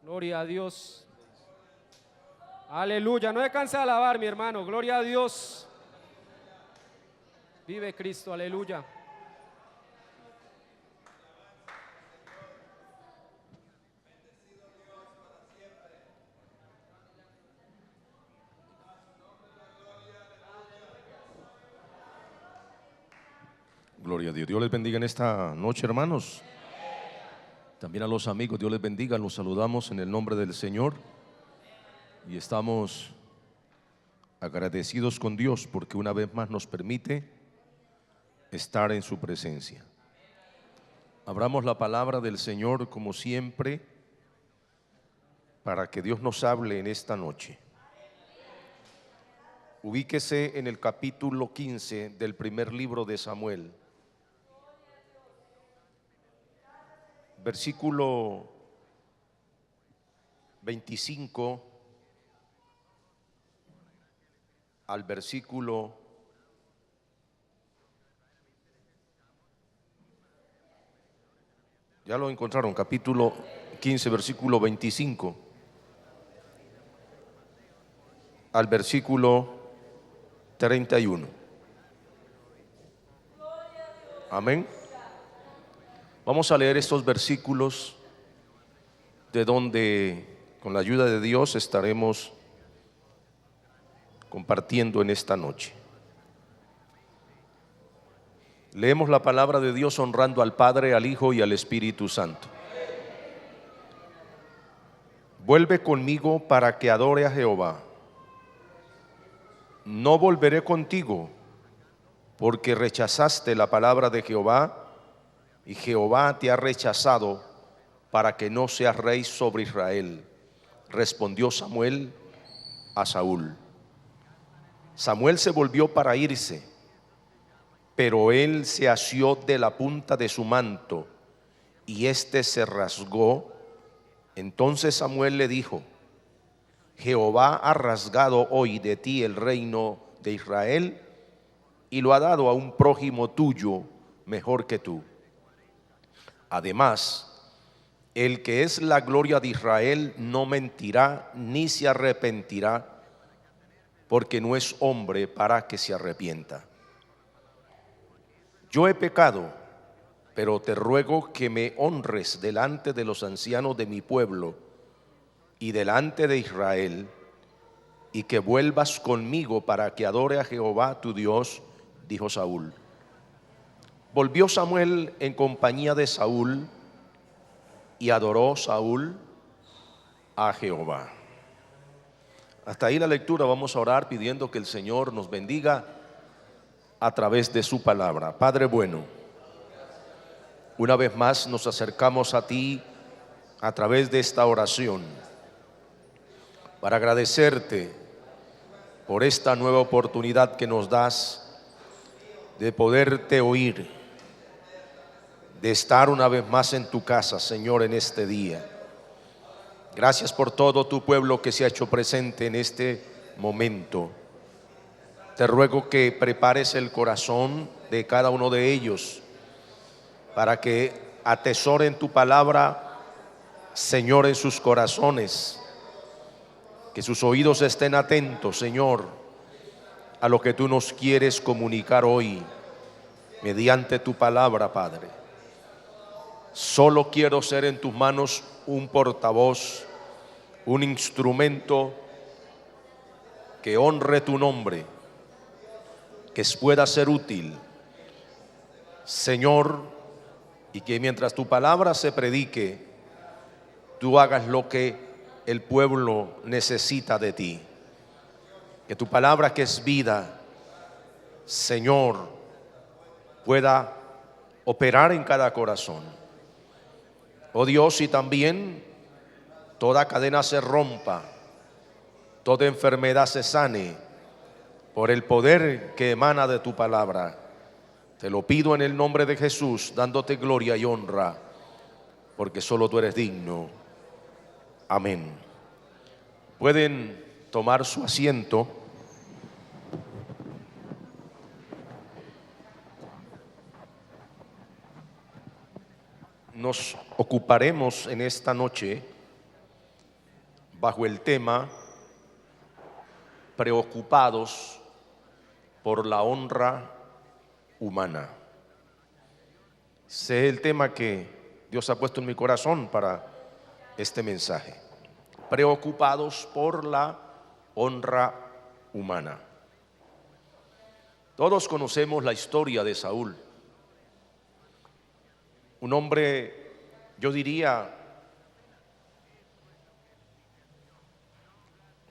Gloria a Dios. Aleluya. No se cansa de alabar, mi hermano. Gloria a Dios. Vive Cristo. Aleluya. Gloria a Dios. Dios les bendiga en esta noche, hermanos. También a los amigos, Dios les bendiga. Los saludamos en el nombre del Señor. Y estamos agradecidos con Dios porque una vez más nos permite estar en su presencia. Abramos la palabra del Señor como siempre para que Dios nos hable en esta noche. Ubíquese en el capítulo 15 del primer libro de Samuel. Versículo 25 al versículo 'Ya lo encontraron, capítulo 15, versículo 25 al versículo 31. Amén. Vamos a leer estos versículos de donde, con la ayuda de Dios, estaremos compartiendo en esta noche. Leemos la palabra de Dios honrando al Padre, al Hijo y al Espíritu Santo. Vuelve conmigo para que adore a Jehová. No volveré contigo, porque rechazaste la palabra de Jehová, y Jehová te ha rechazado para que no seas rey sobre Israel. Respondió Samuel a Saúl. Samuel se volvió para irse, pero él se asió de la punta de su manto y éste se rasgó. Entonces Samuel le dijo: Jehová ha rasgado hoy de ti el reino de Israel y lo ha dado a un prójimo tuyo mejor que tú. Además, el que es la gloria de Israel no mentirá ni se arrepentirá, porque no es hombre para que se arrepienta. Yo he pecado, pero te ruego que me honres delante de los ancianos de mi pueblo y delante de Israel, y que vuelvas conmigo para que adore a Jehová tu Dios, dijo Saúl. Volvió Samuel en compañía de Saúl, y adoró Saúl a Jehová. Hasta ahí la lectura. Vamos a orar pidiendo que el Señor nos bendiga a través de su palabra. Padre bueno, una vez más nos acercamos a ti a través de esta oración para agradecerte por esta nueva oportunidad que nos das de poderte oír, de estar una vez más en tu casa, Señor, en este día. Gracias por todo tu pueblo que se ha hecho presente en este momento. Te ruego que prepares el corazón de cada uno de ellos para que atesoren tu palabra, Señor, en sus corazones. Que sus oídos estén atentos, Señor, a lo que tú nos quieres comunicar hoy mediante tu palabra, Padre. Solo quiero ser en tus manos un portavoz, un instrumento que honre tu nombre, que pueda ser útil, Señor, y que mientras tu palabra se predique, tú hagas lo que el pueblo necesita de ti. Que tu palabra, que es vida, Señor, pueda operar en cada corazón. Oh Dios, y también toda cadena se rompa, toda enfermedad se sane por el poder que emana de tu palabra. Te lo pido en el nombre de Jesús, dándote gloria y honra, porque solo tú eres digno. Amén. Pueden tomar su asiento. Nos ocuparemos en esta noche bajo el tema preocupados por la honra humana. Ese es el tema que Dios ha puesto en mi corazón para este mensaje. Preocupados por la honra humana. Todos conocemos la historia de Saúl. Un hombre, yo diría,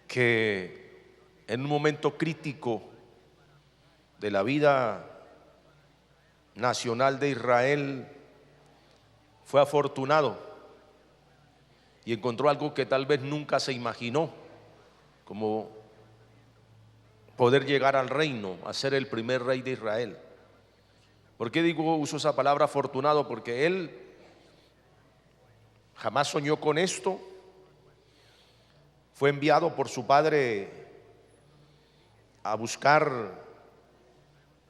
que en un momento crítico de la vida nacional de Israel fue afortunado y encontró algo que tal vez nunca se imaginó, como poder llegar al reino, a ser el primer rey de Israel. ¿Por qué uso esa palabra afortunado? Porque él jamás soñó con esto. Fue enviado por su padre a buscar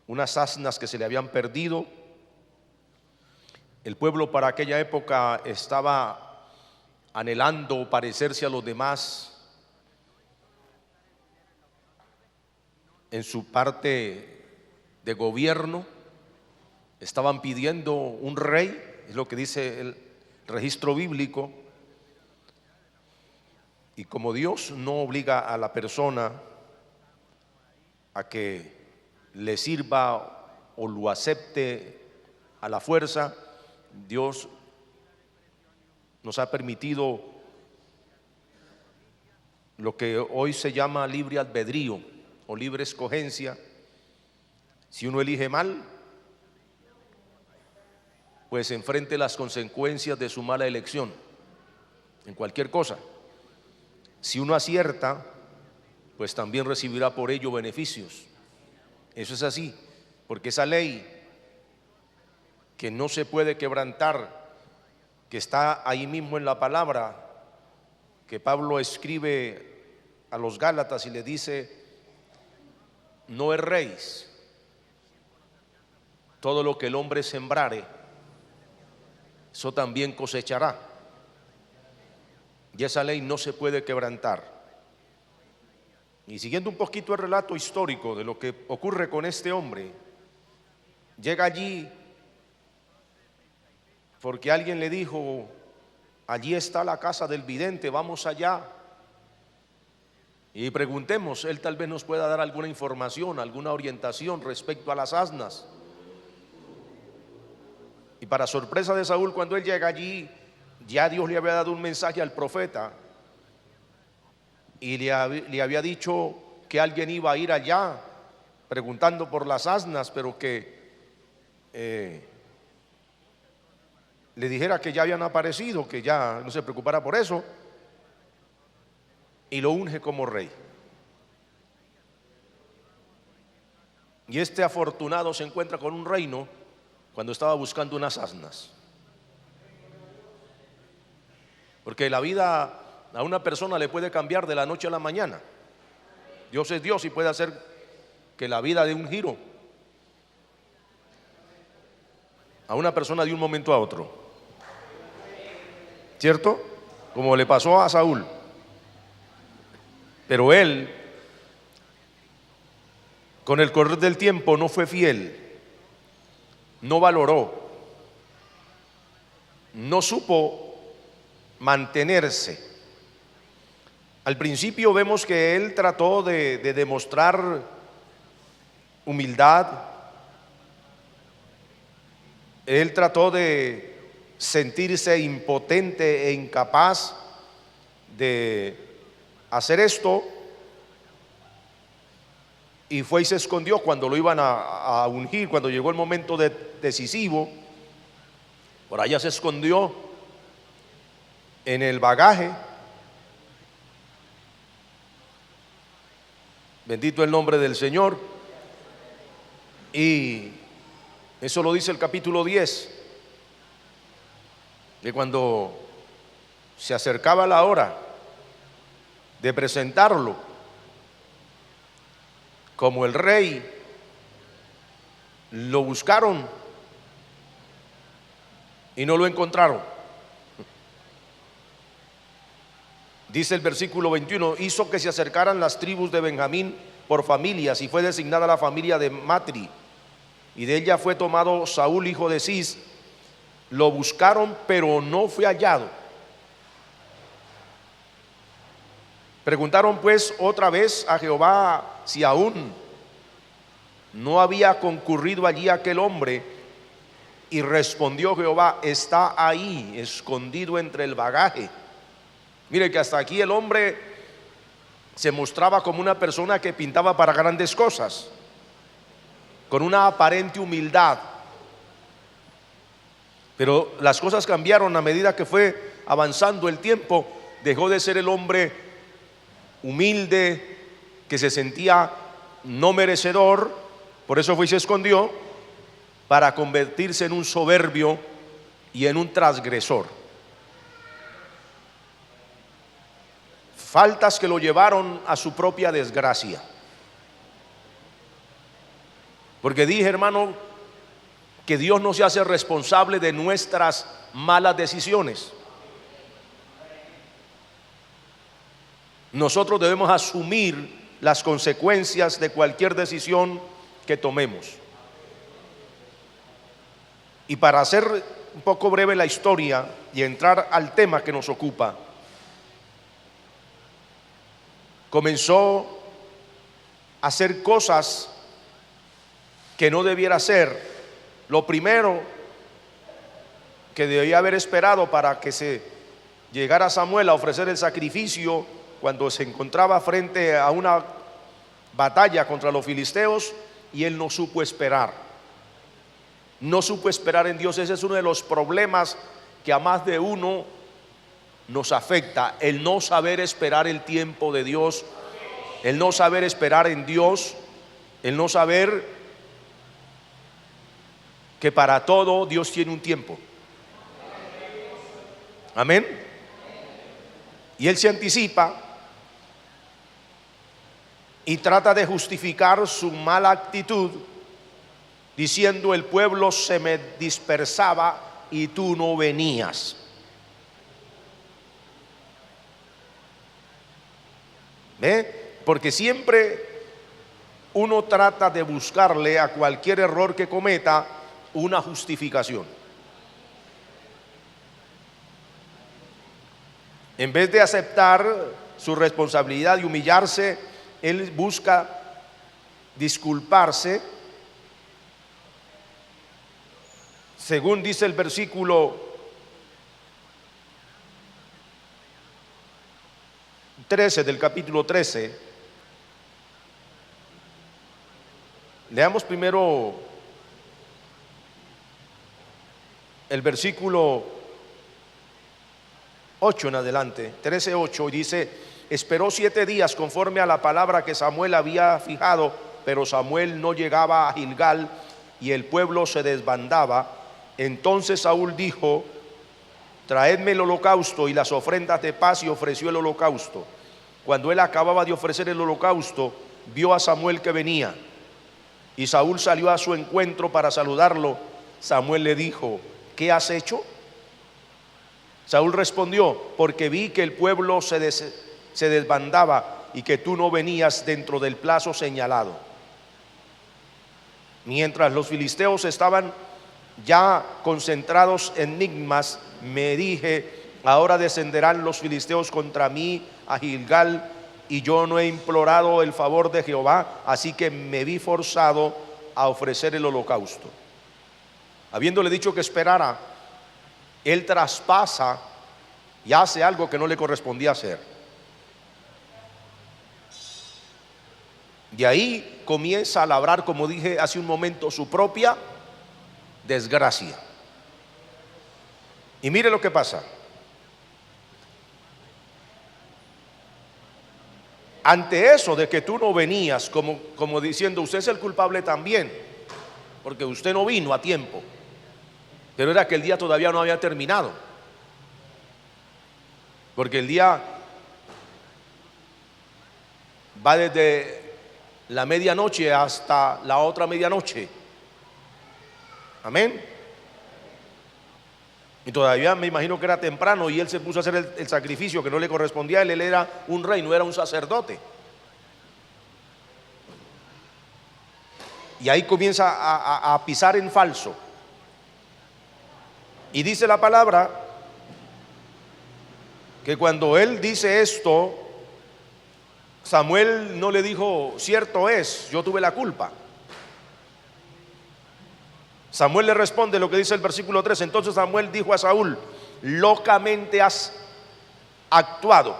unas asnas que se le habían perdido. El pueblo para aquella época estaba anhelando parecerse a los demás en su parte de gobierno. Estaban pidiendo un rey, es lo que dice el registro bíblico. Y como Dios no obliga a la persona a que le sirva o lo acepte a la fuerza, Dios nos ha permitido lo que hoy se llama libre albedrío o libre escogencia. Si uno elige mal, pues enfrente las consecuencias de su mala elección en cualquier cosa. Si uno acierta, pues también recibirá por ello beneficios. Eso es así, porque esa ley que no se puede quebrantar, que está ahí mismo en la palabra, que Pablo escribe a los Gálatas y le dice: no erréis, todo lo que el hombre sembrare, eso también cosechará. Y esa ley no se puede quebrantar. Y siguiendo un poquito el relato histórico de lo que ocurre con este hombre, llega allí porque alguien le dijo: allí está la casa del vidente, vamos allá y preguntemos. Él tal vez nos pueda dar alguna información, alguna orientación respecto a las asnas. Y para sorpresa de Saúl, cuando él llega allí, ya Dios le había dado un mensaje al profeta y le había dicho que alguien iba a ir allá preguntando por las asnas, pero que le dijera que ya habían aparecido, que ya no se preocupara por eso, y lo unge como rey. Y este afortunado se encuentra con un reino cuando estaba buscando unas asnas. Porque la vida a una persona le puede cambiar de la noche a la mañana. Dios es Dios y puede hacer que la vida dé un giro a una persona de un momento a otro, ¿cierto? Como le pasó a Saúl. Pero él, con el correr del tiempo, no fue fiel, no valoró, no supo mantenerse. Al principio vemos que él trató de demostrar humildad. Él trató de sentirse impotente e incapaz de hacer esto, y fue y se escondió cuando lo iban a ungir. Cuando llegó el momento decisivo, por allá se escondió en el bagaje. Bendito el nombre del Señor. Y eso lo dice el capítulo 10, que cuando se acercaba la hora de presentarlo como el rey, lo buscaron y no lo encontraron. Dice el versículo 21, hizo que se acercaran las tribus de Benjamín por familias, y fue designada la familia de Matri, y de ella fue tomado Saúl, hijo de Cis. Lo buscaron, pero no fue hallado. Preguntaron pues otra vez a Jehová si aún no había concurrido allí aquel hombre, y respondió Jehová, está ahí, escondido entre el bagaje. Mire que hasta aquí el hombre se mostraba como una persona que pintaba para grandes cosas, con una aparente humildad. Pero las cosas cambiaron a medida que fue avanzando el tiempo. Dejó de ser el hombre humilde, que se sentía no merecedor, por eso fue y se escondió, para convertirse en un soberbio y en un transgresor. Faltas que lo llevaron a su propia desgracia. Porque dije, hermano, que Dios no se hace responsable de nuestras malas decisiones. Nosotros debemos asumir las consecuencias de cualquier decisión que tomemos. Y para hacer un poco breve la historia y entrar al tema que nos ocupa, comenzó a hacer cosas que no debiera hacer. Lo primero que debía haber esperado para que se llegara Samuel a ofrecer el sacrificio, cuando se encontraba frente a una batalla contra los filisteos, y él no supo esperar. No supo esperar en Dios. Ese es uno de los problemas que a más de uno nos afecta, el no saber esperar el tiempo de Dios, el no saber esperar en Dios, el no saber que para todo Dios tiene un tiempo. Amén. Y él se anticipa y trata de justificar su mala actitud diciendo: el pueblo se me dispersaba y tú no venías. ¿Ve? Porque siempre uno trata de buscarle a cualquier error que cometa una justificación. En vez de aceptar su responsabilidad y humillarse, él busca disculparse. Según dice el versículo 13 del capítulo 13. Leamos primero el versículo 8 en adelante, 13:8, y dice: esperó 7 días conforme a la palabra que Samuel había fijado, pero Samuel no llegaba a Gilgal y el pueblo se desbandaba. Entonces Saúl dijo: traedme el holocausto y las ofrendas de paz, y ofreció el holocausto. Cuando él acababa de ofrecer el holocausto, vio a Samuel que venía, y Saúl salió a su encuentro para saludarlo. Samuel le dijo: ¿qué has hecho? Saúl respondió: porque vi que el pueblo se desbandaba y que tú no venías dentro del plazo señalado. Mientras los filisteos estaban ya concentrados en Migmas, me dije: ahora descenderán los filisteos contra mí a Gilgal, y yo no he implorado el favor de Jehová, así que me vi forzado a ofrecer el holocausto. Habiéndole dicho que esperara, él traspasa y hace algo que no le correspondía hacer. De ahí comienza a labrar, como dije hace un momento, su propia desgracia. Y mire lo que pasa. Ante eso de que tú no venías, como diciendo: usted es el culpable también, porque usted no vino a tiempo. Pero era que el día todavía no había terminado, porque el día va desde la medianoche hasta la otra medianoche. Amén. Y todavía me imagino que era temprano y él se puso a hacer el sacrificio que no le correspondía a él. Él era un rey, no era un sacerdote. Y ahí comienza a pisar en falso. Y dice la palabra que cuando él dice esto, Samuel no le dijo, cierto es, yo tuve la culpa. Samuel le responde lo que dice el versículo 3. Entonces Samuel dijo a Saúl, locamente has actuado.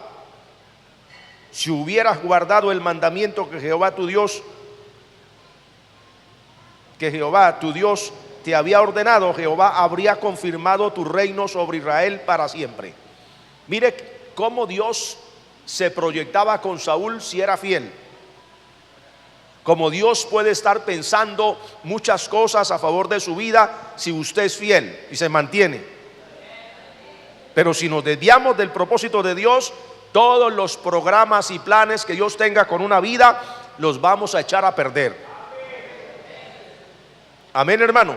Si hubieras guardado el mandamiento que Jehová tu Dios te había ordenado, Jehová habría confirmado tu reino sobre Israel para siempre. Mire cómo Dios se proyectaba con Saúl si era fiel. Como Dios puede estar pensando muchas cosas a favor de su vida si usted es fiel y se mantiene. Pero si nos desviamos del propósito de Dios, todos los programas y planes que Dios tenga con una vida los vamos a echar a perder. Amén, hermano.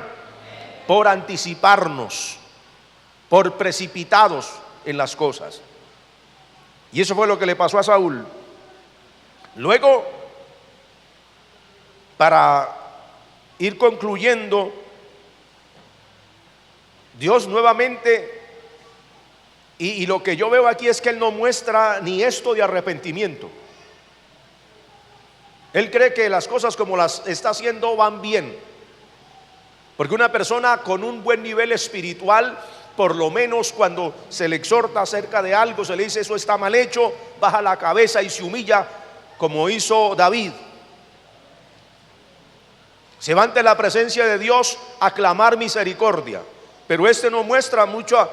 Por anticiparnos, por precipitados en las cosas. Y eso fue lo que le pasó a Saúl. Luego, para ir concluyendo, Dios nuevamente, y lo que yo veo aquí es que Él no muestra ni esto de arrepentimiento. Él cree que las cosas como las está haciendo van bien, porque una persona con un buen nivel espiritual, por lo menos cuando se le exhorta acerca de algo, se le dice eso está mal hecho, baja la cabeza y se humilla, como hizo David. Se va ante la presencia de Dios a clamar misericordia. Pero este no muestra mucho,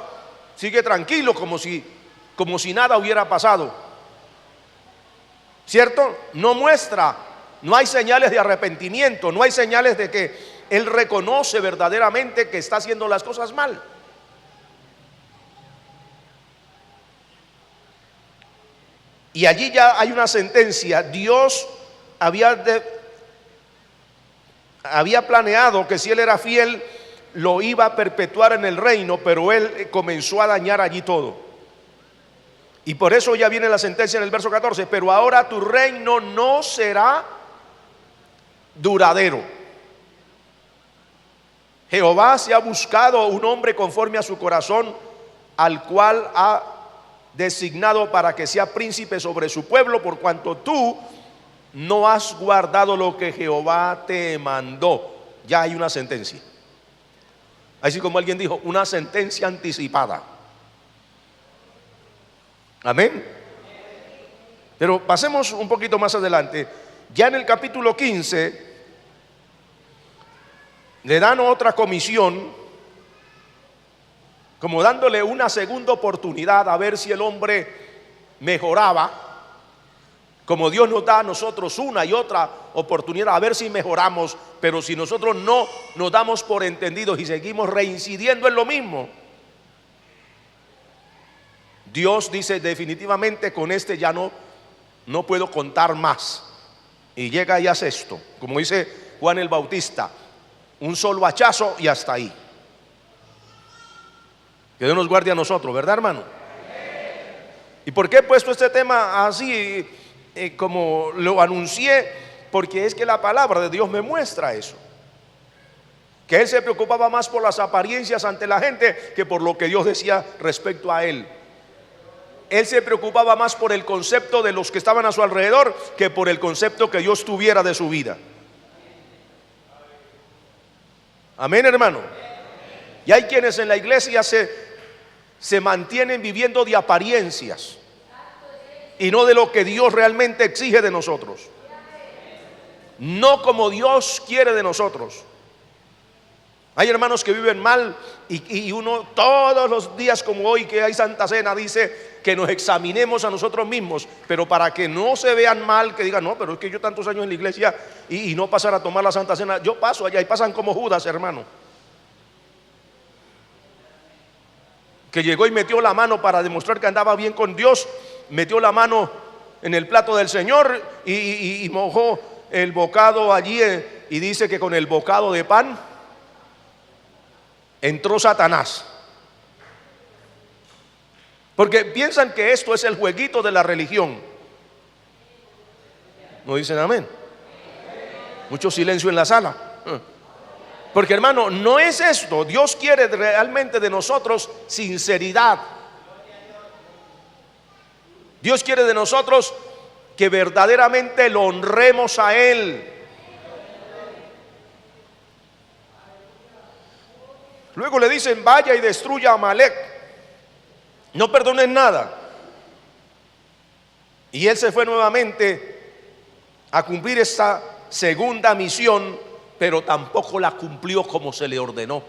sigue tranquilo como si nada hubiera pasado. ¿Cierto? No muestra, no hay señales de arrepentimiento, no hay señales de que él reconoce verdaderamente que está haciendo las cosas mal. Y allí ya hay una sentencia. Dios había planeado que si él era fiel lo iba a perpetuar en el reino, pero él comenzó a dañar allí todo. Y por eso ya viene la sentencia en el verso 14. Pero ahora tu reino no será duradero. Jehová se ha buscado un hombre conforme a su corazón, al cual ha designado para que sea príncipe sobre su pueblo, por cuanto tú no has guardado lo que Jehová te mandó. Ya hay una sentencia. Así como alguien dijo, una sentencia anticipada. Amén. Pero pasemos un poquito más adelante. Ya en el capítulo 15 le dan otra comisión, como dándole una segunda oportunidad a ver si el hombre mejoraba. Como Dios nos da a nosotros una y otra oportunidad a ver si mejoramos, pero si nosotros no nos damos por entendidos y seguimos reincidiendo en lo mismo, Dios dice definitivamente con este ya no puedo contar más. Y llega y hace esto, como dice Juan el Bautista, un solo hachazo y hasta ahí. Que Dios nos guarde a nosotros, ¿verdad, hermano? ¿Y por qué he puesto este tema así? Como lo anuncié, porque es que la palabra de Dios me muestra eso, que él se preocupaba más por las apariencias ante la gente que por lo que Dios decía respecto a él. Él se preocupaba más por el concepto de los que estaban a su alrededor que por el concepto que Dios tuviera de su vida. Amén, hermano. Y hay quienes en la iglesia se mantienen viviendo de apariencias y no de lo que Dios realmente exige de nosotros, no como Dios quiere de nosotros. Hay hermanos que viven mal y uno todos los días como hoy que hay Santa Cena dice que nos examinemos a nosotros mismos, pero para que no se vean mal, que digan no, pero es que yo tantos años en la iglesia y no pasar a tomar la Santa Cena, yo paso allá y pasan como Judas, hermano, que llegó y metió la mano para demostrar que andaba bien con Dios, metió la mano en el plato del Señor y mojó el bocado allí y dice que con el bocado de pan entró Satanás. Porque piensan que esto es el jueguito de la religión. ¿No dicen amén? Mucho silencio en la sala. Porque hermano, no es esto. Dios quiere realmente de nosotros sinceridad. Dios quiere de nosotros que verdaderamente lo honremos a Él. Luego le dicen: vaya y destruya a Amalek, no perdonen nada. Y él se fue nuevamente a cumplir esta segunda misión, pero tampoco la cumplió como se le ordenó.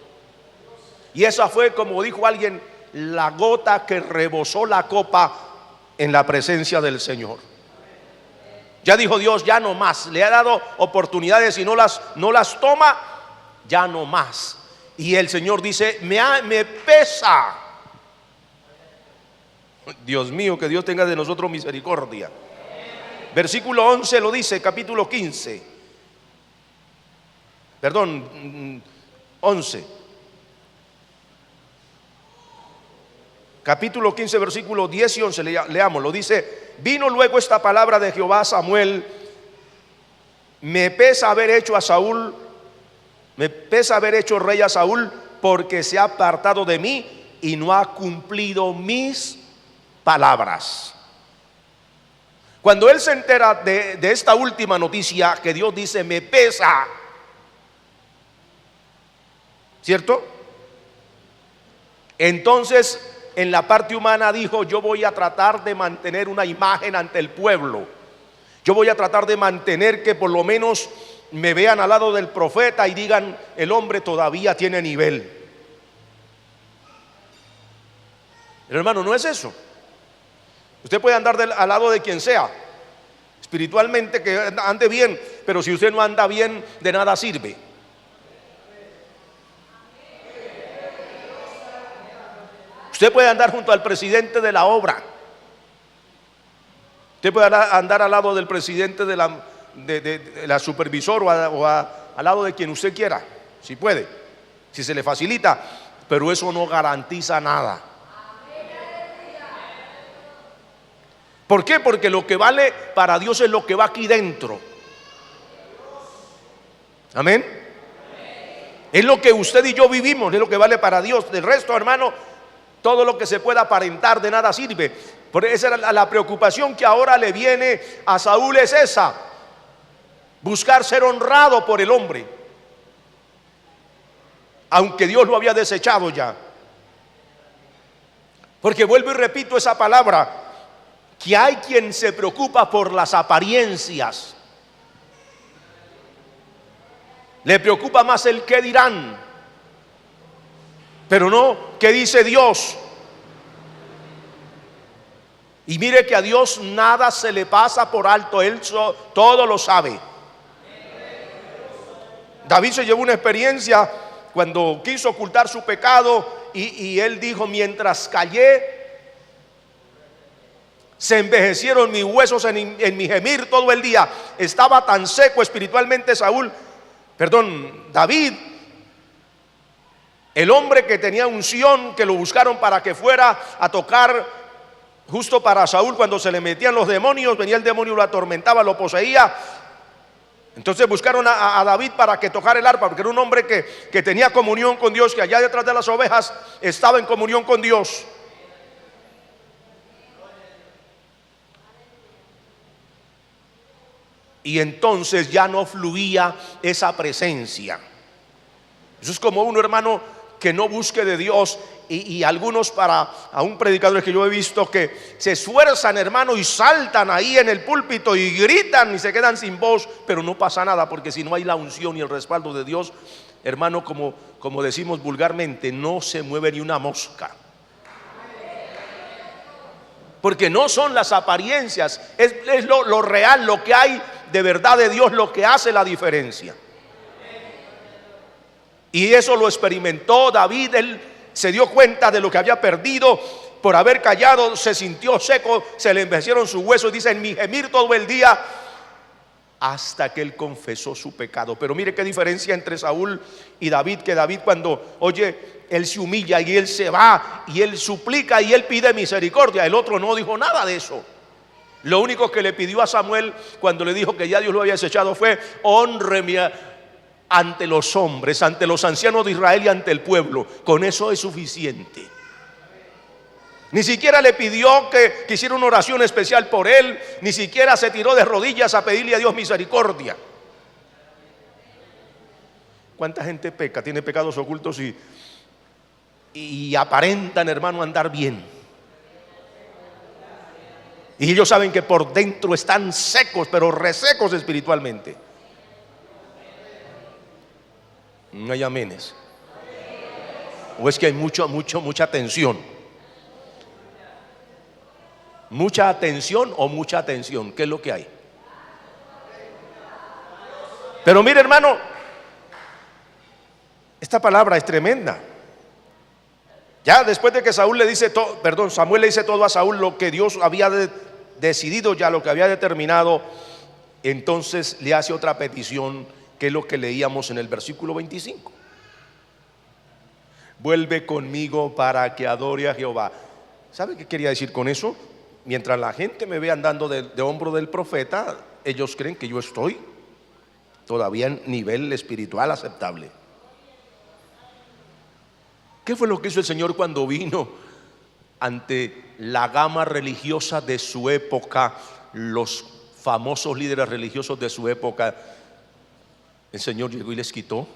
Y esa fue, como dijo alguien, la gota que rebosó la copa en la presencia del Señor. Ya dijo Dios: ya no más. Le ha dado oportunidades y no las toma, ya no más. Y el Señor dice: me pesa. Dios mío, que Dios tenga de nosotros misericordia. Versículo 11 lo dice, capítulo 15. Perdón, 11. Capítulo 15, versículos 10 y 11, leamos, lo dice: vino luego esta palabra de Jehová a Samuel: me pesa haber hecho rey a Saúl, porque se ha apartado de mí y no ha cumplido mis palabras. Cuando él se entera de esta última noticia, que Dios dice: me pesa, ¿cierto? Entonces, en la parte humana dijo: yo voy a tratar de mantener una imagen ante el pueblo. Yo voy a tratar de mantener que por lo menos me vean al lado del profeta y digan: el hombre todavía tiene nivel. Pero hermano, no es eso. Usted puede andar al lado de quien sea, espiritualmente, que ande bien, pero si usted no anda bien, de nada sirve. Usted puede andar junto al presidente de la obra. Usted puede andar al lado del presidente de la supervisor o al lado de quien usted quiera, si puede, si se le facilita, pero eso no garantiza nada. ¿Por qué? Porque lo que vale para Dios es lo que va aquí dentro. Amén. Es lo que usted y yo vivimos, es lo que vale para Dios. Del resto, hermano, todo lo que se pueda aparentar de nada sirve. Por esa era la preocupación que ahora le viene a Saúl, es esa: buscar ser honrado por el hombre, aunque Dios lo había desechado ya. Porque vuelvo y repito esa palabra, que hay quien se preocupa por las apariencias. Le preocupa más el qué dirán, pero no qué dice Dios. Y mire que a Dios nada se le pasa por alto, Él todo lo sabe. David se llevó una experiencia cuando quiso ocultar su pecado y él dijo: mientras callé, se envejecieron mis huesos en mi gemir todo el día. Estaba tan seco espiritualmente David, el hombre que tenía unción, que lo buscaron para que fuera a tocar justo para Saúl cuando se le metían los demonios. Venía el demonio, lo atormentaba, lo poseía. Entonces buscaron a David para que tocara el arpa, porque era un hombre que tenía comunión con Dios, que allá detrás de las ovejas estaba en comunión con Dios. Y entonces ya no fluía esa presencia. Eso es como uno, hermano, que no busque de Dios. Y algunos, aún predicadores que yo he visto, que se esfuerzan, hermano, y saltan ahí en el púlpito y gritan y se quedan sin voz, pero no pasa nada, porque si no hay la unción y el respaldo de Dios, hermano, como decimos vulgarmente, no se mueve ni una mosca. Porque no son las apariencias, es lo real, lo que hay de verdad de Dios, lo que hace la diferencia. Y eso lo experimentó David. Él se dio cuenta de lo que había perdido por haber callado, se sintió seco, se le envejecieron sus huesos. Dice: en mi gemir todo el día hasta que él confesó su pecado. Pero mire qué diferencia entre Saúl y David, que David cuando oye, él se humilla y él se va y él suplica y él pide misericordia. El otro no dijo nada de eso. Lo único que le pidió a Samuel cuando le dijo que ya Dios lo había desechado fue: honreme ante los hombres, ante los ancianos de Israel y ante el pueblo. Con eso es suficiente. Ni siquiera le pidió que hiciera una oración especial por él, ni siquiera se tiró de rodillas a pedirle a Dios misericordia. ¿Cuánta gente peca, tiene pecados ocultos y aparentan, hermano, andar bien? Y ellos saben que por dentro están secos, pero resecos espiritualmente. No hay amenes. O es que hay mucha tensión. Mucha atención o mucha atención. ¿Qué es lo que hay? Pero mire, hermano, esta palabra es tremenda. Ya después de que Samuel le dice todo a Saúl lo que Dios había decidido, ya lo que había determinado, entonces le hace otra petición, que es lo que leíamos en el versículo 25. Vuelve conmigo para que adore a Jehová. ¿Sabe qué quería decir con eso? Mientras la gente me ve andando de hombro del profeta, ellos creen que yo estoy todavía en nivel espiritual aceptable. ¿Qué fue lo que hizo el Señor cuando vino ante la gama religiosa de su época, los famosos líderes religiosos de su época? El Señor llegó y les quitó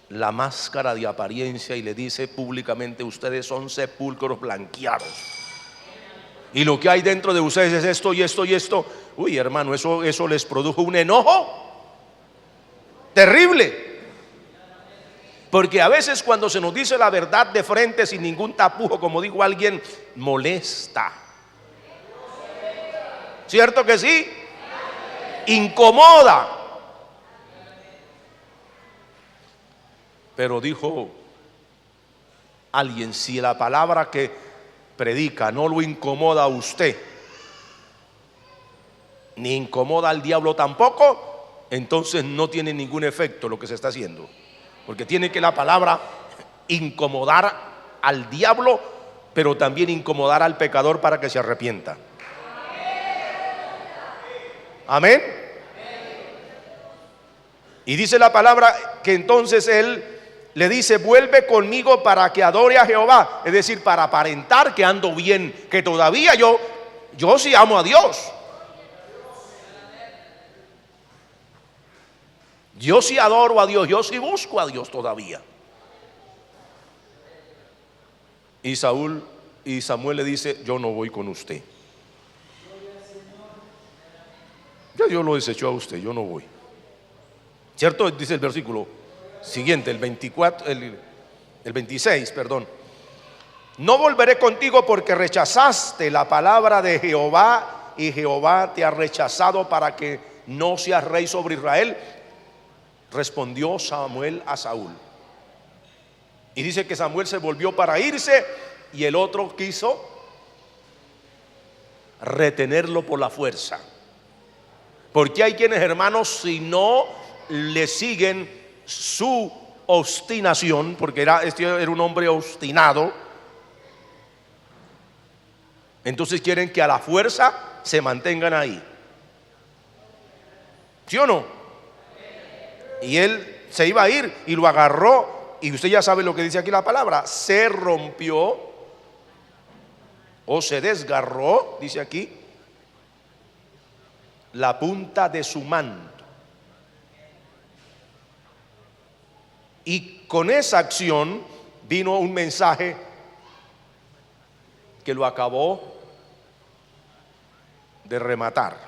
la máscara de apariencia y le dice públicamente: ustedes son sepulcros blanqueados, y lo que hay dentro de ustedes es esto y esto y esto. Uy, hermano, eso les produjo un enojo terrible. Porque a veces cuando se nos dice la verdad de frente sin ningún tapujo, como dijo alguien, molesta. ¿Cierto que sí? Incomoda. Pero dijo alguien: si la palabra que predica no lo incomoda a usted, ni incomoda al diablo tampoco, entonces no tiene ningún efecto lo que se está haciendo. Porque tiene que la palabra incomodar al diablo, pero también incomodar al pecador para que se arrepienta. Amén. Y dice la palabra que entonces él le dice: vuelve conmigo para que adore a Jehová. Es decir, para aparentar que ando bien, que todavía yo sí amo a Dios. Yo sí adoro a Dios, yo sí busco a Dios todavía. Y Samuel le dice: yo no voy con usted. Ya Dios lo desechó a usted, yo no voy. ¿Cierto? Dice el versículo siguiente, el 26, perdón. No volveré contigo porque rechazaste la palabra de Jehová, y Jehová te ha rechazado para que no seas rey sobre Israel. Respondió Samuel a Saúl. Y dice que Samuel se volvió para irse, y el otro quiso retenerlo por la fuerza. Porque hay quienes, hermanos, si no le siguen su obstinación, porque este era un hombre obstinado, entonces quieren que a la fuerza se mantengan ahí. ¿Sí o no? Y él se iba a ir y lo agarró, y usted ya sabe lo que dice aquí la palabra: se rompió o se desgarró, dice aquí, la punta de su manto. Y con esa acción vino un mensaje que lo acabó de rematar.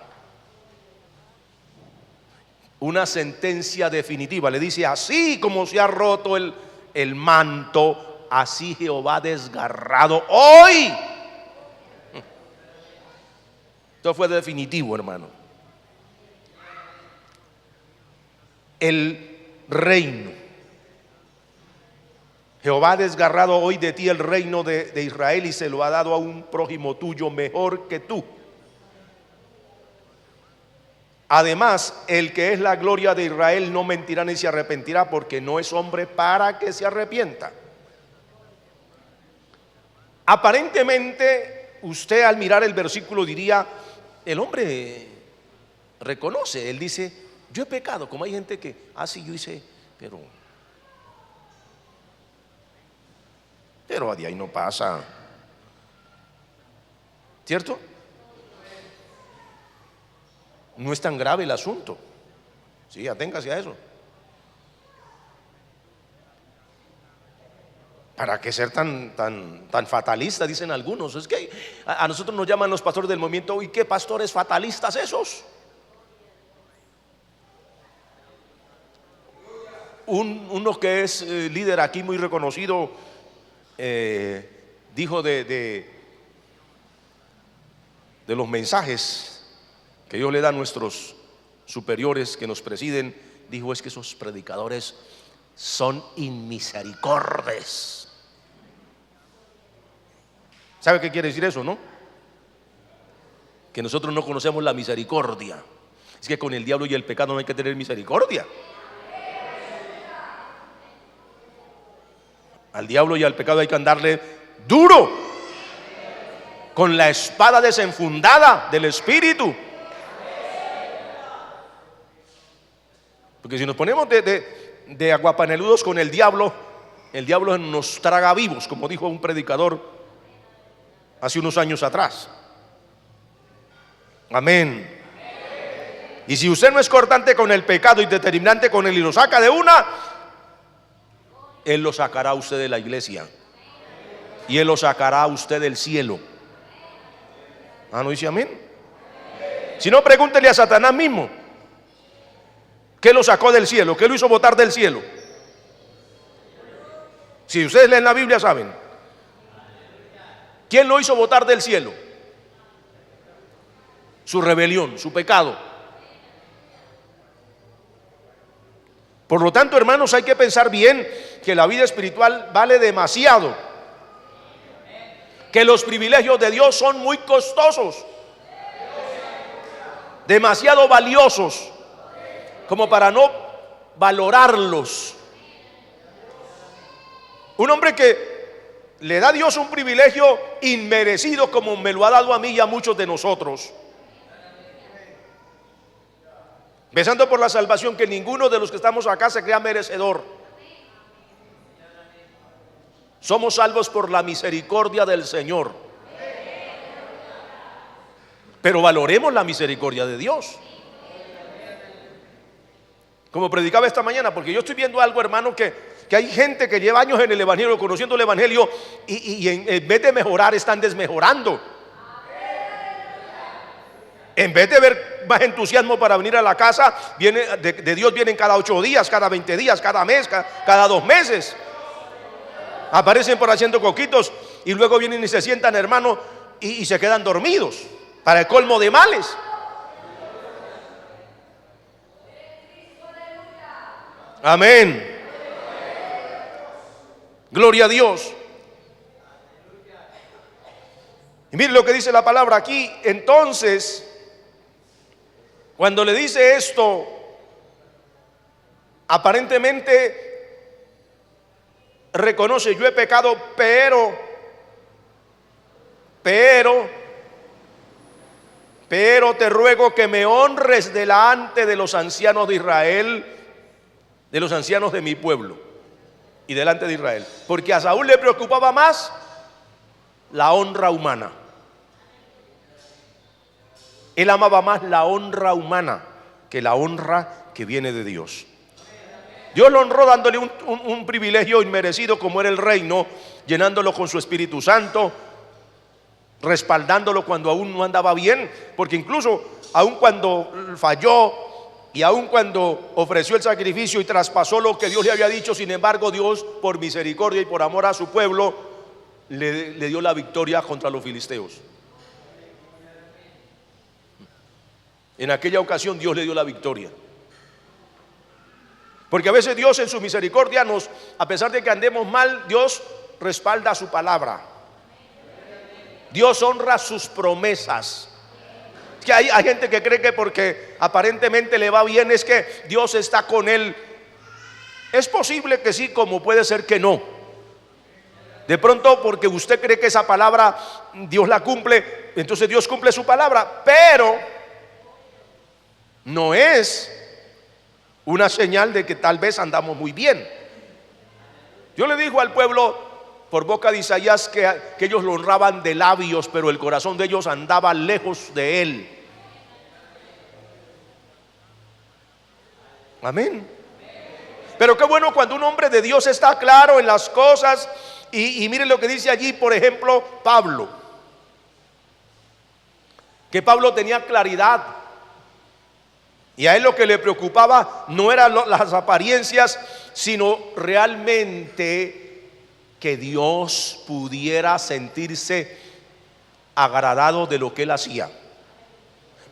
Una sentencia definitiva. Le dice: así como se ha roto el manto, así Jehová ha desgarrado hoy. Esto fue definitivo, hermano. El reino. Jehová ha desgarrado hoy de ti el reino de Israel, y se lo ha dado a un prójimo tuyo mejor que tú. Además, el que es la gloria de Israel no mentirá ni se arrepentirá, porque no es hombre para que se arrepienta. Aparentemente, usted al mirar el versículo diría, el hombre reconoce, él dice, yo he pecado, como hay gente que, sí, yo hice, pero de ahí no pasa, ¿cierto? No es tan grave el asunto. Sí, aténgase a eso. ¿Para qué ser tan fatalista? Dicen algunos. Es que a nosotros nos llaman los pastores del movimiento. ¿Y qué pastores fatalistas esos? Uno que es líder aquí muy reconocido dijo de los mensajes que Dios le da a nuestros superiores que nos presiden, dijo, es que esos predicadores son inmisericordes. ¿Sabe qué quiere decir eso, no? Que nosotros no conocemos la misericordia. Es que con el diablo y el pecado no hay que tener misericordia. Al diablo y al pecado hay que andarle duro, con la espada desenfundada del Espíritu. Porque si nos ponemos de aguapaneludos con el diablo nos traga vivos, como dijo un predicador hace unos años atrás. Amén. Y si usted no es cortante con el pecado y determinante con él y lo saca de una, él lo sacará a usted de la iglesia y él lo sacará a usted del cielo. ¿No dice amén? Si no, pregúntele a Satanás mismo. ¿Qué lo sacó del cielo? ¿Qué lo hizo botar del cielo? Si ustedes leen la Biblia saben. ¿Quién lo hizo botar del cielo? Su rebelión, su pecado. Por lo tanto, hermanos, hay que pensar bien que la vida espiritual vale demasiado, que los privilegios de Dios son muy costosos, demasiado valiosos como para no valorarlos. Un hombre que le da a Dios un privilegio inmerecido, como me lo ha dado a mí y a muchos de nosotros, empezando por la salvación, que ninguno de los que estamos acá se crea merecedor. Somos salvos por la misericordia del Señor. Pero valoremos la misericordia de Dios. Como predicaba esta mañana, porque yo estoy viendo algo, hermano, que hay gente que lleva años en el evangelio, conociendo el evangelio, y en vez de mejorar están desmejorando. En vez de ver más entusiasmo para venir a la casa, de Dios vienen cada 8 días, cada 20 días, cada mes, cada 2 meses. Aparecen por haciendo coquitos y luego vienen y se sientan, hermano, y se quedan dormidos, para el colmo de males. Amén. Gloria a Dios. Y mire lo que dice la palabra aquí. Entonces, cuando le dice esto, aparentemente reconoce, yo he pecado, pero te ruego que me honres delante de los ancianos de Israel, de los ancianos de mi pueblo y delante de Israel, porque a Saúl le preocupaba más la honra humana. Él amaba más la honra humana que la honra que viene de Dios. Dios lo honró dándole un privilegio inmerecido, como era el reino, llenándolo con su Espíritu Santo, respaldándolo cuando aún no andaba bien, porque incluso aún cuando falló y aún cuando ofreció el sacrificio y traspasó lo que Dios le había dicho, sin embargo Dios, por misericordia y por amor a su pueblo, le dio la victoria contra los filisteos. En aquella ocasión Dios le dio la victoria. Porque a veces Dios en su misericordia a pesar de que andemos mal, Dios respalda su palabra. Dios honra sus promesas. que hay gente que cree que porque aparentemente le va bien es que Dios está con él. Es posible que sí, como puede ser que no. De pronto porque usted cree que esa palabra Dios la cumple, entonces Dios cumple su palabra, pero no es una señal de que tal vez andamos muy bien. Dios le dijo al pueblo por boca de Isaías que ellos lo honraban de labios, pero el corazón de ellos andaba lejos de él. Amén. Pero qué bueno cuando un hombre de Dios está claro en las cosas. Y miren lo que dice allí, por ejemplo, Pablo. Que Pablo tenía claridad. Y a él lo que le preocupaba no eran las apariencias, sino realmente que Dios pudiera sentirse agradado de lo que él hacía.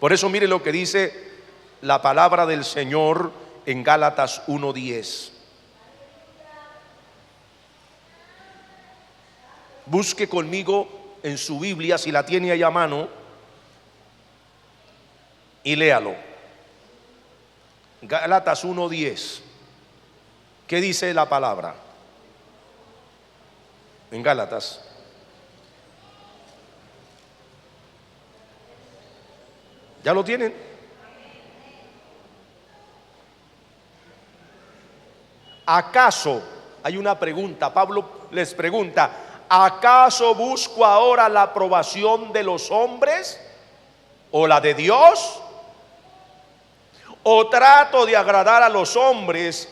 Por eso mire lo que dice la palabra del Señor en Gálatas 1:10. Busque conmigo en su Biblia, si la tiene ahí a mano, y léalo. Gálatas 1:10. ¿Qué dice la palabra? En Gálatas. ¿Ya lo tienen? ¿Acaso, hay una pregunta, Pablo les pregunta, ¿acaso busco ahora la aprobación de los hombres o la de Dios? ¿O trato de agradar a los hombres?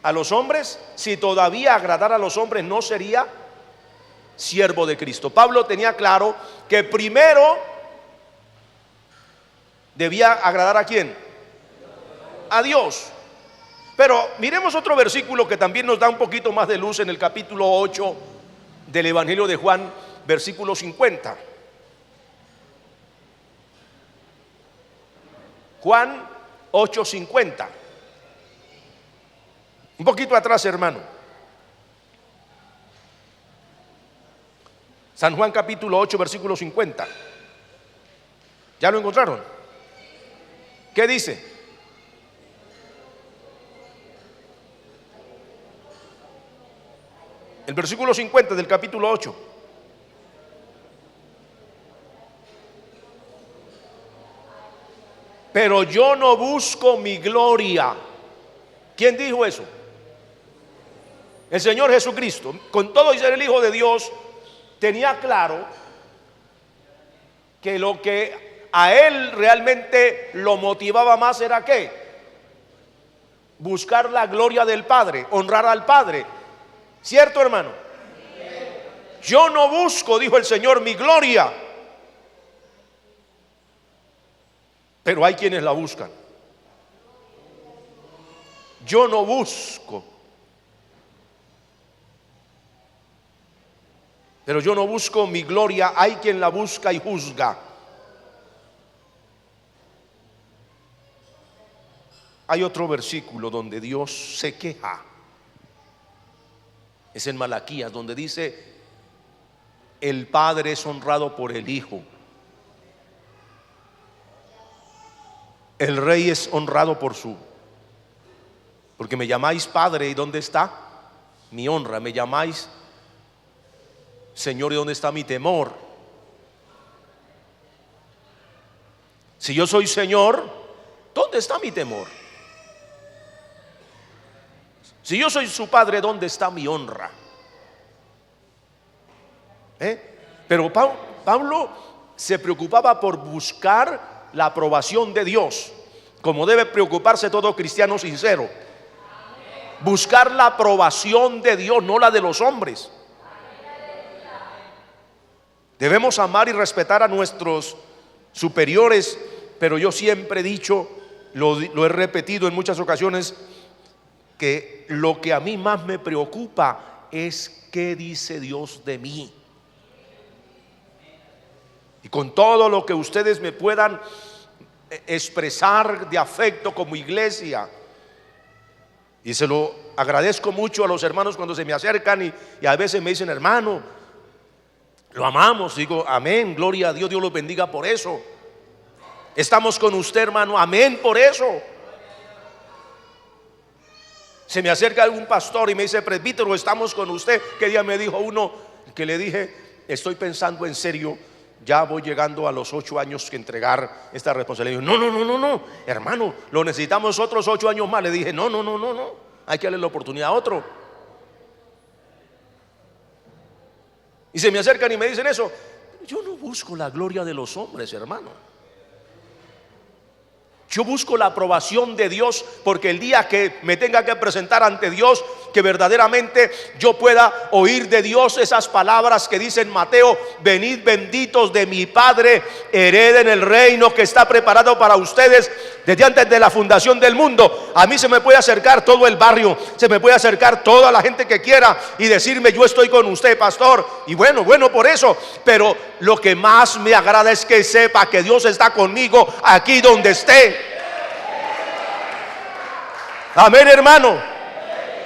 ¿A los hombres? Si todavía agradar a los hombres no sería siervo de Cristo. Pablo tenía claro que primero debía agradar ¿a quién? A Dios. Pero miremos otro versículo que también nos da un poquito más de luz en el capítulo 8 del Evangelio de Juan, versículo 50. Juan 8:50. Un poquito atrás, hermano. San Juan capítulo 8, versículo 50. ¿Ya lo encontraron? ¿Qué dice? El versículo 50 del capítulo 8. Pero yo no busco mi gloria. ¿Quién dijo eso? El Señor Jesucristo. Con todo y ser el Hijo de Dios, tenía claro que lo que a él realmente lo motivaba más era ¿qué? Buscar la gloria del Padre, honrar al Padre. ¿Cierto, hermano? Yo no busco, dijo el Señor, mi gloria, pero hay quienes la buscan. Yo no busco, pero yo no busco mi gloria, hay quien la busca y juzga. Hay otro versículo donde Dios se queja. Es en Malaquías, donde dice: el Padre es honrado por el Hijo, el Rey es honrado porque me llamáis Padre, ¿y dónde está mi honra? Me llamáis Señor, ¿y dónde está mi temor? Si yo soy Señor, ¿dónde está mi temor? Si yo soy su Padre, ¿dónde está mi honra? Pero Pablo se preocupaba por buscar la aprobación de Dios, como debe preocuparse todo cristiano sincero. Buscar la aprobación de Dios, no la de los hombres. Debemos amar y respetar a nuestros superiores, pero yo siempre he dicho, lo he repetido en muchas ocasiones, que lo que a mí más me preocupa es qué dice Dios de mí. Y con todo lo que ustedes me puedan expresar de afecto como iglesia, y se lo agradezco mucho a los hermanos cuando se me acercan y a veces me dicen: hermano, lo amamos. Digo: amén, gloria a Dios, Dios los bendiga por eso. Estamos con usted, hermano. Amén por eso. Se me acerca algún pastor y me dice: presbítero, estamos con usted. ¿Qué día me dijo uno? Que le dije: estoy pensando en serio, ya voy llegando a los 8 años que entregar esta responsabilidad. No, hermano, lo necesitamos otros 8 años más. Le dije: no, hay que darle la oportunidad a otro. Y se me acercan y me dicen eso. Yo no busco la gloria de los hombres, hermano. Yo busco la aprobación de Dios, porque el día que me tenga que presentar ante Dios, que verdaderamente yo pueda oír de Dios esas palabras que dicen Mateo: venid benditos de mi Padre, hereden el reino que está preparado para ustedes desde antes de la fundación del mundo. A mí se me puede acercar todo el barrio, se me puede acercar toda la gente que quiera y decirme: yo estoy con usted, pastor. Y bueno por eso, pero lo que más me agrada es que sepa que Dios está conmigo aquí donde esté. Amén, hermano.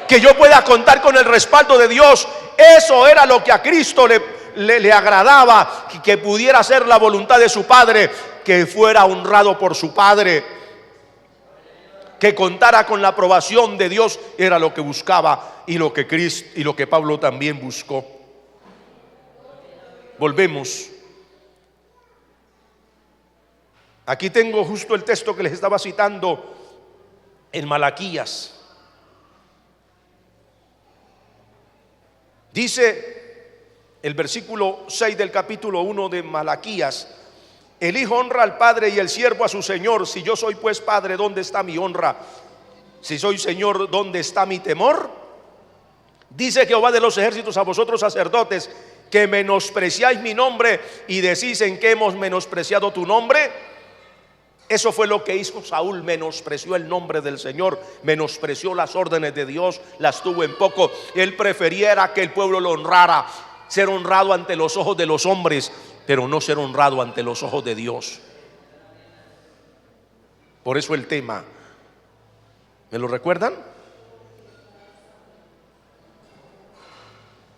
Que yo pueda contar con el respaldo de Dios. Eso era lo que a Cristo le agradaba, que pudiera hacer la voluntad de su Padre, que fuera honrado por su Padre, que contara con la aprobación de Dios. Era lo que buscaba y lo que Pablo también buscó. Volvemos. Aquí tengo justo el texto que les estaba citando en Malaquías. Dice el versículo 6 del capítulo 1 de Malaquías: el hijo honra al padre y el siervo a su señor. Si yo soy pues padre, ¿dónde está mi honra? Si soy señor, ¿dónde está mi temor? Dice Jehová de los ejércitos a vosotros, sacerdotes, que menospreciáis mi nombre y decís: ¿en qué hemos menospreciado tu nombre? Eso fue lo que hizo Saúl. Menospreció el nombre del Señor, menospreció las órdenes de Dios, las tuvo en poco. Él preferiera que el pueblo lo honrara, ser honrado ante los ojos de los hombres, pero no ser honrado ante los ojos de Dios. Por eso el tema, ¿me lo recuerdan?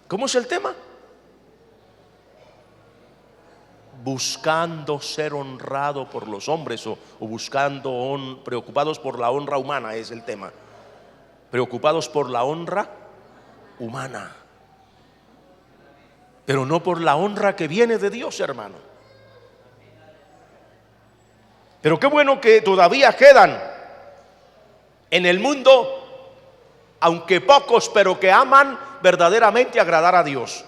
¿Cómo es el tema? Buscando ser honrado por los hombres, o buscando, preocupados por la honra humana, es el tema. Preocupados por la honra humana, pero no por la honra que viene de Dios, hermano. Pero qué bueno que todavía quedan en el mundo, aunque pocos, pero que aman verdaderamente agradar a Dios.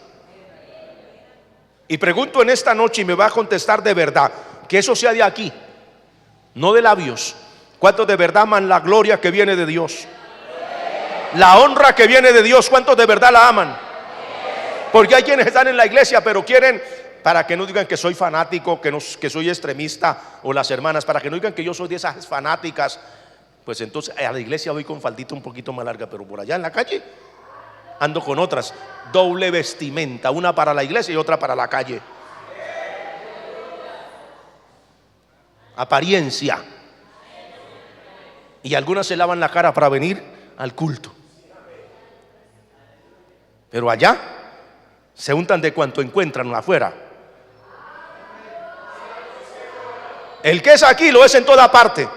Y pregunto en esta noche, y me va a contestar de verdad, que eso sea de aquí, no de labios. ¿Cuántos de verdad aman la gloria que viene de Dios? La honra que viene de Dios, ¿cuántos de verdad la aman? Porque hay quienes están en la iglesia, pero quieren, para que no digan que soy fanático, que soy extremista, o las hermanas, para que no digan que yo soy de esas fanáticas, pues entonces a la iglesia voy con faldita un poquito más larga, pero por allá en la calle ando con otras, doble vestimenta, una para la iglesia y otra para la calle. Apariencia. Y algunas se lavan la cara para venir al culto, pero allá se untan de cuanto encuentran afuera. El que es aquí lo es en toda parte.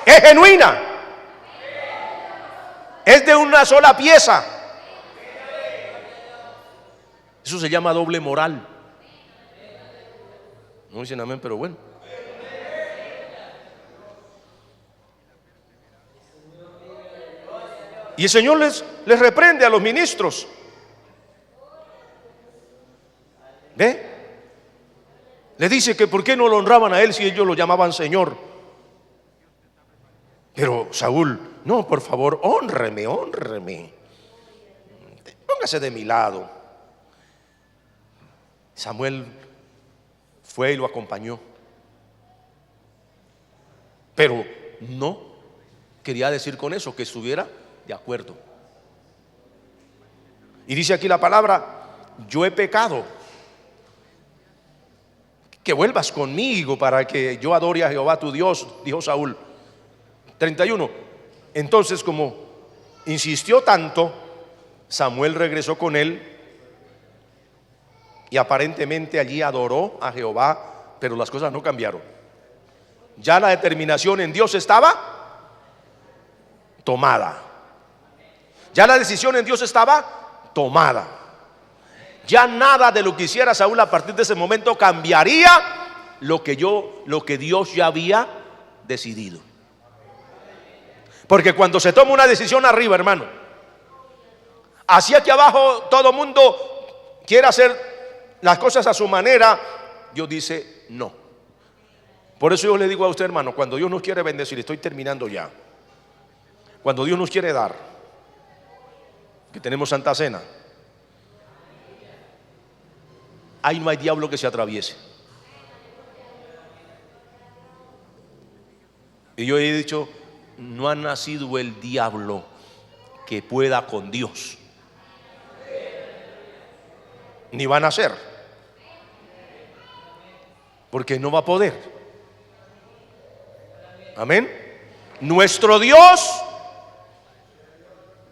Es genuina. Es de una sola pieza. Eso se llama doble moral. No dicen amén, pero bueno. Y el Señor les reprende a los ministros. ¿Ve? Le dice que por qué no lo honraban a él si ellos lo llamaban Señor. Pero Saúl: no, por favor, hónreme. Póngase de mi lado. Samuel fue y lo acompañó, pero no quería decir con eso que estuviera de acuerdo. Y dice aquí la palabra: yo he pecado, que vuelvas conmigo para que yo adore a Jehová tu Dios, dijo Saúl. 31. Entonces, como insistió tanto, Samuel regresó con él y aparentemente allí adoró a Jehová pero las cosas no cambiaron. Ya la determinación en Dios estaba tomada. Ya la decisión en Dios estaba tomada. Ya nada de lo que hiciera Saúl a partir de ese momento cambiaría lo que Dios ya había decidido. Porque cuando se toma una decisión arriba, hermano, hacia aquí abajo todo mundo quiere hacer las cosas a su manera, Dios dice no. Por eso yo le digo a usted, hermano, cuando Dios nos quiere bendecir, estoy terminando ya, cuando Dios nos quiere dar, que tenemos Santa Cena, ahí no hay diablo que se atraviese. Y yo he dicho, no ha nacido el diablo que pueda con Dios, ni van a nacer, porque no va a poder. Amén. Nuestro Dios,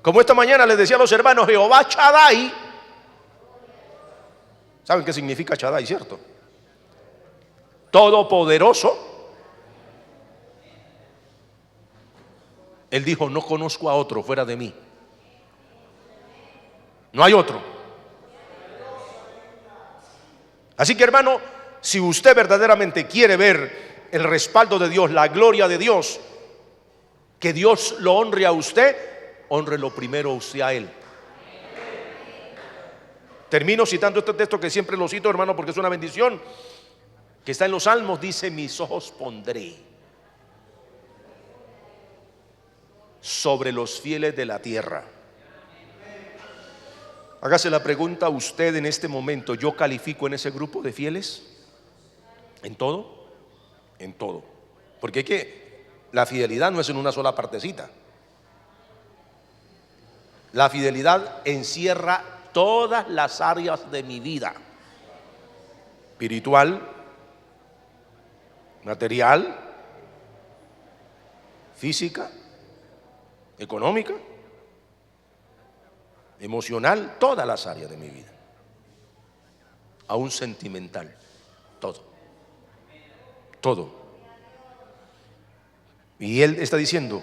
como esta mañana les decía a los hermanos, Jehová Shaddai. ¿Saben qué significa Shaddai, cierto? Todopoderoso. Él dijo, no conozco a otro fuera de mí. No hay otro. Así que, hermano, si usted verdaderamente quiere ver el respaldo de Dios, la gloria de Dios, que Dios lo honre a usted, honrelo primero usted a Él. Termino citando este texto que siempre lo cito, hermano, porque es una bendición, que está en los Salmos. Dice, mis ojos pondré sobre los fieles de la tierra. Hágase la pregunta usted en este momento, ¿yo califico en ese grupo de fieles? ¿En todo? En todo. Porque es que la fidelidad no es en una sola partecita. La fidelidad encierra todas las áreas de mi vida: espiritual, material, física, económica, emocional, todas las áreas de mi vida, aún sentimental, todo. Y él está diciendo,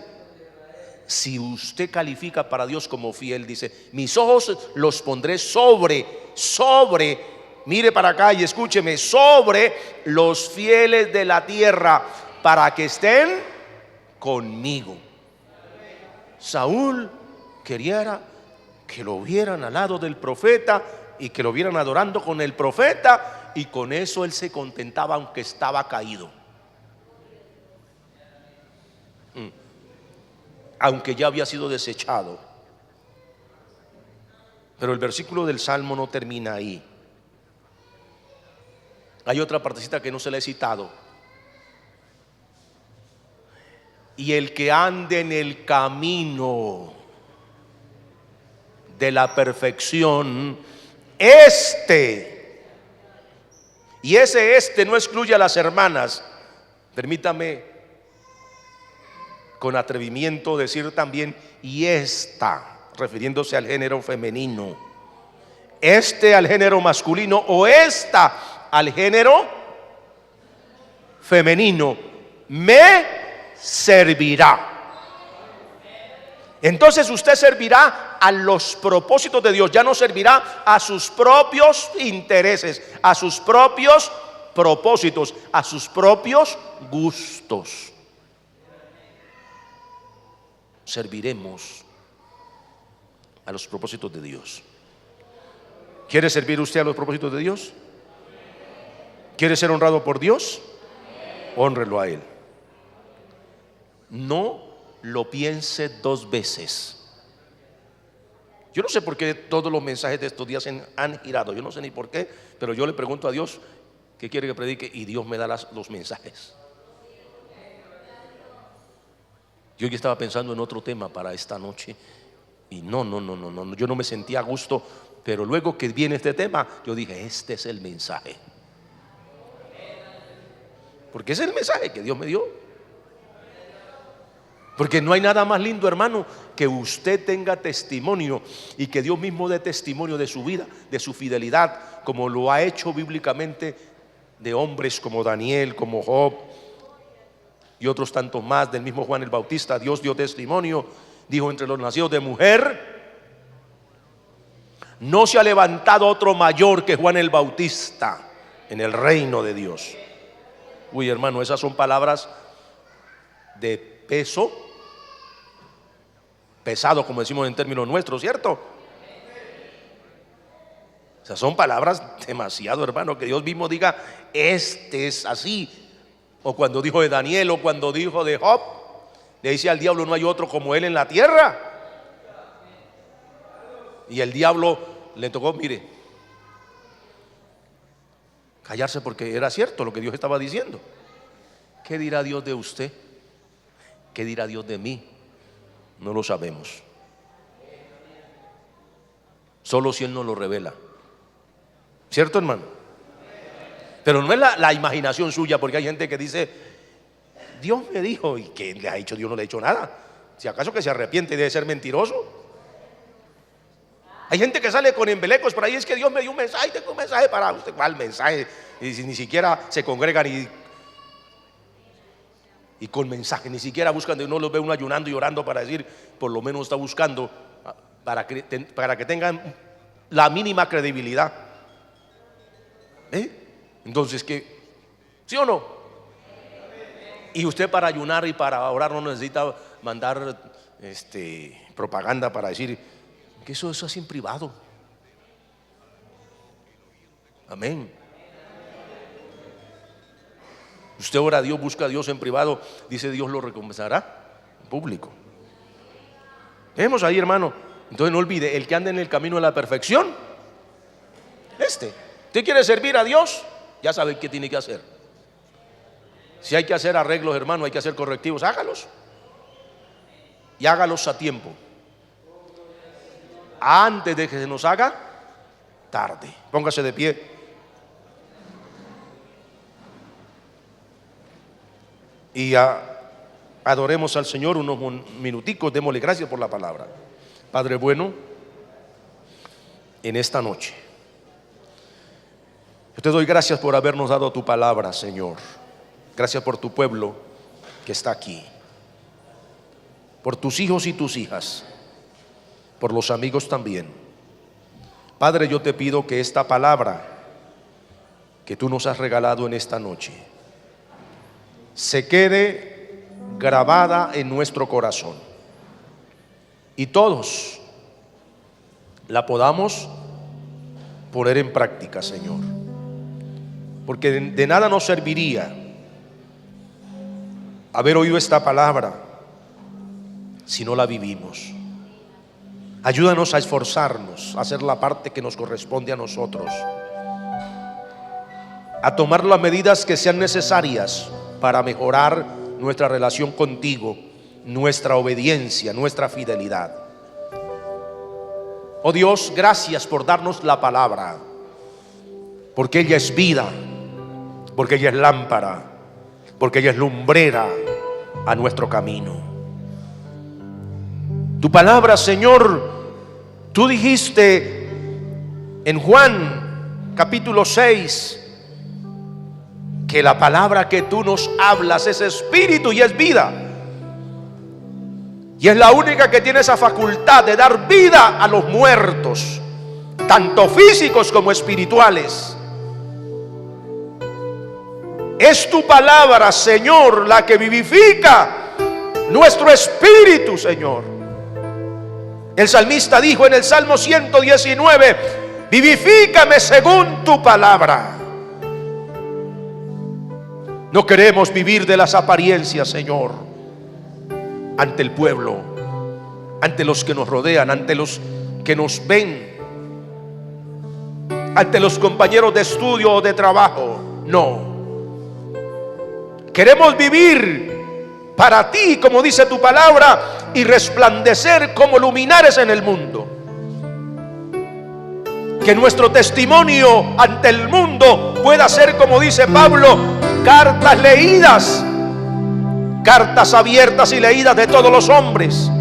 si usted califica para Dios como fiel, dice, mis ojos los pondré sobre, mire para acá y escúcheme, sobre los fieles de la tierra, para que estén conmigo. Saúl quería que lo vieran al lado del profeta y que lo vieran adorando con el profeta, y con eso él se contentaba aunque estaba caído, aunque ya había sido desechado. Pero el versículo del Salmo no termina ahí. Hay otra partecita que no se la he citado. Y el que ande en el camino de la perfección, y ese no excluye a las hermanas. Permítame con atrevimiento decir también, y esta, refiriéndose al género femenino, al género masculino, o esta al género femenino, me servirá. Entonces usted servirá a los propósitos de Dios, ya no servirá a sus propios intereses, a sus propios propósitos, a sus propios gustos. Serviremos a los propósitos de Dios. ¿Quiere servir usted a los propósitos de Dios? ¿Quiere ser honrado por Dios? Hónrelo a Él. No lo piense dos veces. Yo no sé por qué todos los mensajes de estos días han girado. Yo no sé ni por qué, pero yo le pregunto a Dios qué quiere que predique, y Dios me da los mensajes. Yo ya estaba pensando en otro tema para esta noche, y no, yo no me sentía a gusto, pero luego que viene este tema, yo dije, este es el mensaje, porque es el mensaje que Dios me dio. Porque no hay nada más lindo, hermano, que usted tenga testimonio y que Dios mismo dé testimonio de su vida, de su fidelidad, como lo ha hecho bíblicamente de hombres como Daniel, como Job y otros tantos más, del mismo Juan el Bautista. Dios dio testimonio, dijo: entre los nacidos de mujer no se ha levantado otro mayor que Juan el Bautista en el reino de Dios. Uy, hermano, esas son palabras de peso, pesado, como decimos en términos nuestros, ¿cierto? Esas son palabras demasiado, hermano, que Dios mismo diga: este es así. O cuando dijo de Daniel, o cuando dijo de Job, le dice al diablo: no hay otro como él en la tierra. Y el diablo le tocó, mire, callarse, porque era cierto lo que Dios estaba diciendo. ¿Qué dirá Dios de usted? ¿Qué dirá Dios de mí? No lo sabemos. Solo si Él nos lo revela. ¿Cierto, hermano? Pero no es la imaginación suya, porque hay gente que dice: Dios me dijo. ¿Y qué le ha hecho? Dios no le ha hecho nada. Si acaso que se arrepiente y debe ser mentiroso. Hay gente que sale con embelecos por ahí: es que Dios me dio un mensaje, tengo un mensaje para usted. ¿Cuál mensaje? Y si ni siquiera se congregan y con mensaje, ni siquiera buscan. No los ve uno ayunando y orando para decir, por lo menos está buscando para que tengan la mínima credibilidad. Entonces, ¿qué? ¿Sí o no? Y usted para ayunar y para orar no necesita mandar propaganda para decir que eso es en privado. Amén. Usted ora a Dios, busca a Dios en privado, dice Dios lo recompensará en público. Vemos ahí, hermano. Entonces no olvide, el que anda en el camino de la perfección, ¿usted quiere servir a Dios? Ya sabe qué tiene que hacer. Si hay que hacer arreglos, hermano, hay que hacer correctivos, hágalos. Y hágalos a tiempo, antes de que se nos haga tarde. Póngase de pie. Y adoremos al Señor unos minuticos. Démosle gracias por la palabra. Padre bueno, en esta noche yo te doy gracias por habernos dado tu palabra, Señor. Gracias por tu pueblo que está aquí, por tus hijos y tus hijas, por los amigos también. Padre, yo te pido que esta palabra que tú nos has regalado en esta noche se quede grabada en nuestro corazón y todos la podamos poner en práctica, Señor. Porque de nada nos serviría haber oído esta palabra si no la vivimos. Ayúdanos a esforzarnos, a hacer la parte que nos corresponde a nosotros, a tomar las medidas que sean necesarias para mejorar nuestra relación contigo, nuestra obediencia, nuestra fidelidad. Oh Dios, gracias por darnos la palabra, porque ella es vida, porque ella es lámpara, porque ella es lumbrera a nuestro camino. Tu palabra, Señor, tú dijiste en Juan capítulo 6 que la palabra que tú nos hablas es espíritu y es vida, y es la única que tiene esa facultad de dar vida a los muertos, tanto físicos como espirituales. Es tu palabra, Señor, la que vivifica nuestro espíritu, Señor. El salmista dijo en el Salmo 119: vivifícame según tu palabra. No queremos vivir de las apariencias, Señor, ante el pueblo, ante los que nos rodean, ante los que nos ven, ante los compañeros de estudio o de trabajo. No. Queremos vivir para ti, como dice tu palabra, y resplandecer como luminares en el mundo. Que nuestro testimonio ante el mundo pueda ser, como dice Pablo, cartas leídas, cartas abiertas y leídas de todos los hombres.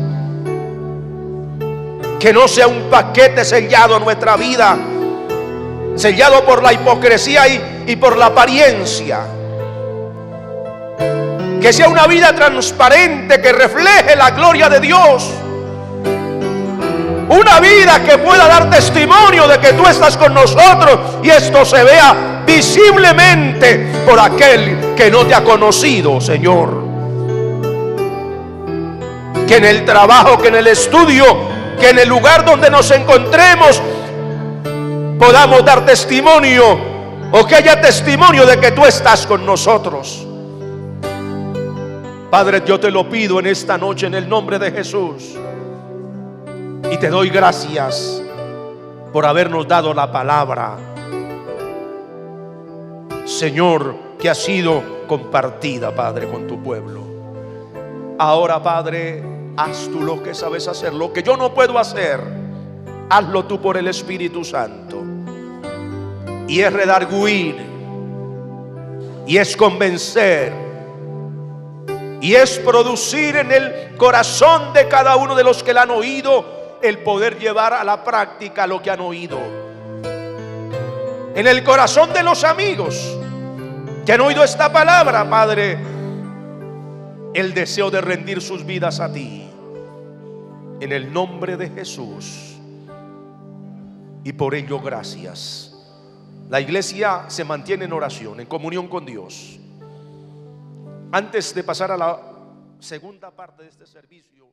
Que no sea un paquete sellado en nuestra vida, sellado por la hipocresía y por la apariencia. Que sea una vida transparente, que refleje la gloria de Dios. Una vida que pueda dar testimonio de que tú estás con nosotros, y esto se vea visiblemente por aquel que no te ha conocido, Señor. Que en el trabajo, que en el estudio, que en el lugar donde nos encontremos podamos dar testimonio, o que haya testimonio de que tú estás con nosotros. Padre, yo te lo pido en esta noche en el nombre de Jesús. Y te doy gracias por habernos dado la palabra, Señor, que ha sido compartida, Padre, con tu pueblo. Ahora, Padre, haz tú lo que sabes hacer. Lo que yo no puedo hacer, hazlo tú por el Espíritu Santo. Y es redarguir, y es convencer, y es producir en el corazón de cada uno de los que la han oído el poder llevar a la práctica lo que han oído. En el corazón de los amigos que han oído esta palabra, Padre, el deseo de rendir sus vidas a ti. En el nombre de Jesús. Y por ello gracias. La iglesia se mantiene en oración, en comunión con Dios. Antes de pasar a la segunda parte de este servicio,